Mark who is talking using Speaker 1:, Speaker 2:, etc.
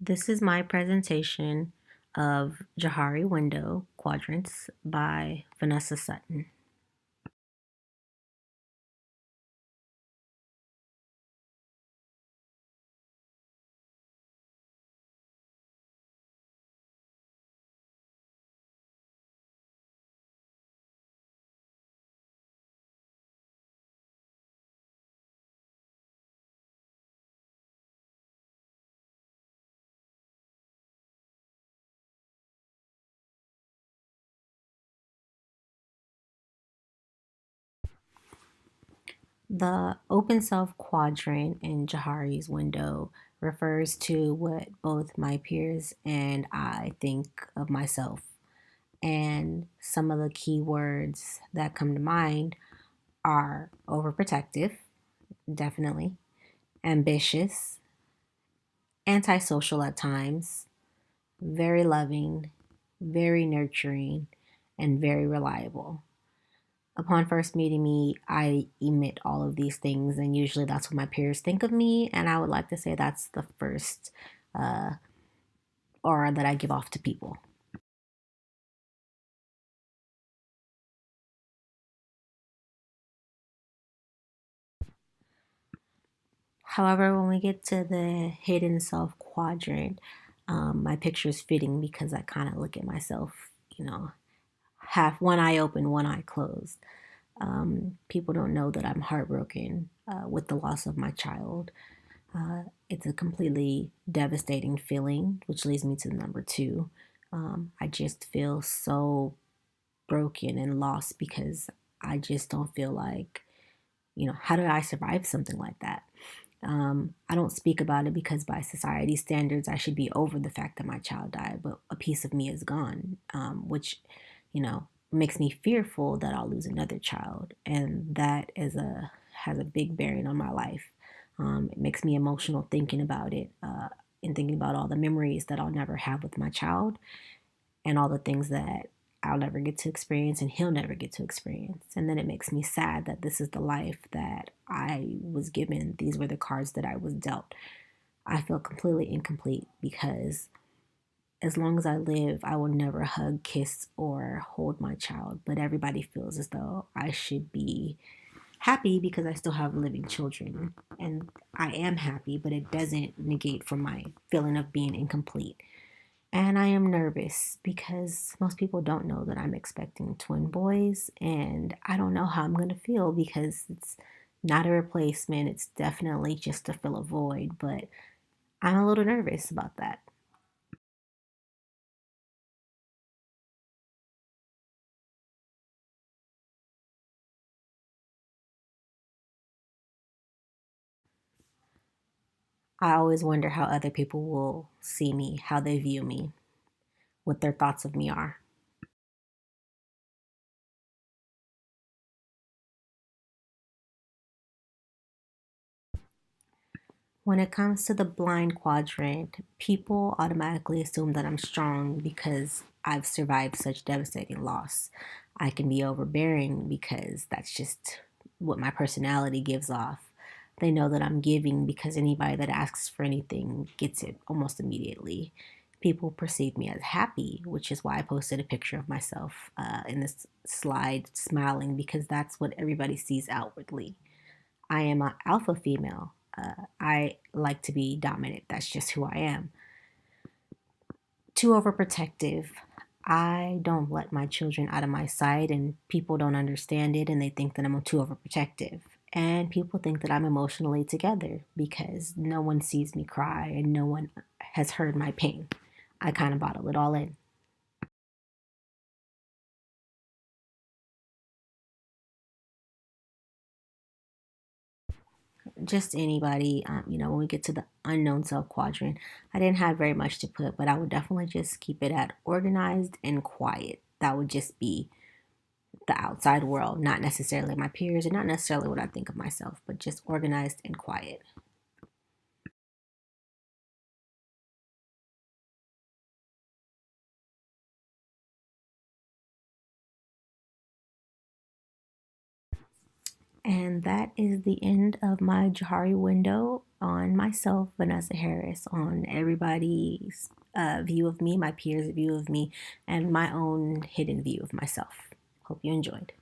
Speaker 1: This is my presentation of Johari window quadrants by Vanessa Sutton. The open self quadrant in Johari's window refers to what both my peers and I think of myself. And some of the key words that come to mind are overprotective, definitely, ambitious, antisocial at times, very loving, very nurturing, and very reliable. Upon first meeting me, I emit all of these things, and usually that's what my peers think of me. And I would like to say that's the first uh, aura that I give off to people. However, when we get to the hidden self quadrant, my picture is fitting because I kind of look at myself, half one eye open, one eye closed. People don't know that I'm heartbroken with the loss of my child. It's a completely devastating feeling, which leads me to number two. I just feel so broken and lost because I just don't feel like, how did I survive something like that? I don't speak about it because by society standards, I should be over the fact that my child died, but a piece of me is gone, which, makes me fearful that I'll lose another child, and that is a has a big bearing on my life. It makes me emotional thinking about it, and thinking about all the memories that I'll never have with my child, and all the things that I'll never get to experience and he'll never get to experience. And then it makes me sad that this is the life that I was given. These were the cards that I was dealt. I feel completely incomplete because as long as I live, I will never hug, kiss, or hold my child. But everybody feels as though I should be happy because I still have living children. And I am happy, but it doesn't negate from my feeling of being incomplete. And I am nervous because most people don't know that I'm expecting twin boys, and I don't know how I'm going to feel because it's not a replacement. It's definitely just to fill a void, but I'm a little nervous about that. I always wonder how other people will see me, how they view me, what their thoughts of me are. When it comes to the blind quadrant, people automatically assume that I'm strong because I've survived such devastating loss. I can be overbearing because that's just what my personality gives off. They know that I'm giving because anybody that asks for anything gets it almost immediately. People perceive me as happy, which is why I posted a picture of myself in this slide smiling because that's what everybody sees outwardly. I am an alpha female. I like to be dominant. That's just who I am. Too overprotective. I don't let my children out of my sight, and people don't understand it, and they think that I'm too overprotective. And people think that I'm emotionally together because no one sees me cry and no one has heard my pain. I kind of bottle it all in. Just anybody. When we get to the unknown self quadrant, I didn't have very much to put, but I would definitely just keep it at organized and quiet. That would just be the outside world, not necessarily my peers and not necessarily what I think of myself, but just organized and quiet. And that is the end of my Johari window on myself, Vanessa Harris, on everybody's view of me, my peers' view of me, and my own hidden view of myself. Hope you enjoyed.